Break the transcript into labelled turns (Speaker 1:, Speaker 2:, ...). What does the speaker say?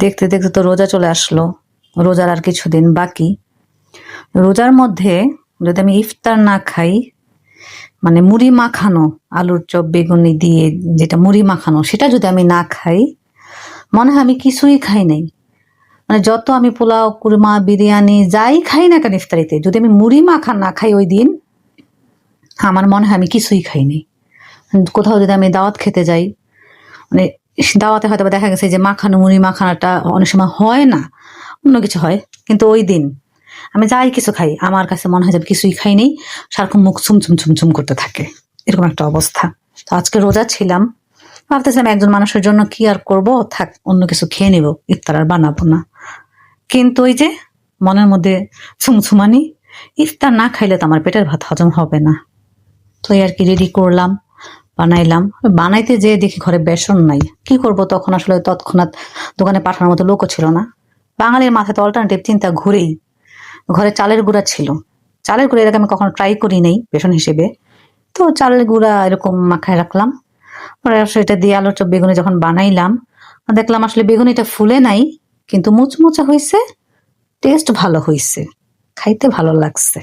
Speaker 1: দেখতে দেখতে তো রোজা চলে আসলো, রোজার আর কিছুদিন বাকি। রোজার মধ্যে যদি আমি ইফতার না খাই, মানে মুড়ি মাখানো, আলুর চপ বেগুনি দিয়ে যেটা মুড়ি মাখানো, সেটা যদি আমি না খাই, মনে হয় আমি কিছুই খাই নাই। মানে যত আমি পোলাও কুরমা বিরিয়ানি যাই খাই না কেন ইফতারিতে, যদি আমি মুড়ি মাখা না খাই ওই দিন, আমার মনে হয় আমি কিছুই খাইনি। কোথাও যদি আমি দাওয়াত খেতে যাই, মানে দাওয়াতে হয়তো দেখা গেছে যে মাখানো মুড়ি মাখানাটা অনেক সময় হয় না, অন্য কিছু হয়, কিন্তু ওই দিন আমি যাই কিছু খাই, আমার কাছে মনে হয় যে কিছুই খাইনি, সারাক্ষণ মুখ ছুমছুম ছুমছুম করতে থাকে, এরকম একটা অবস্থা। তো আজকে রোজা ছিলাম, ভাবতেছিলাম একজন মানুষের জন্য কি আর করব, থাক অন্য কিছু খেয়ে নিব, ইফতার আর বানাবো না। কিন্তু ওই যে মনের মধ্যে ছুমছুমানি, ইফতার না খাইলে তো আমার পেটের ভাত হজম হবে না। তো এই আর কি রেডি করলাম, বানাইলাম। বানাইতে যেয়ে দেখি ঘরে বেসন নাই, কি করব তখন, আসলে তৎক্ষণাৎ দোকানে পাঠানোর মতো লোকও ছিল না। বাঙালির মাথায় তো অল্টারনেটিভ চিন্তা ঘুরেই। ঘরে চালের গুঁড়া ছিল, চালের গুঁড়া এরকম আমি কখনো ট্রাই করি নাই বেসন হিসেবে, তো চালের গুঁড়া এরকম মাখায় রাখলাম। পরে সেটা দিয়ে আলুর চপ বেগুনি যখন বানাইলাম, দেখলাম আসলে বেগুনিটা ফুলে নাই, কিন্তু মুচমুচা হয়েছে, টেস্ট ভালো হয়েছে, খাইতে ভালো লাগছে।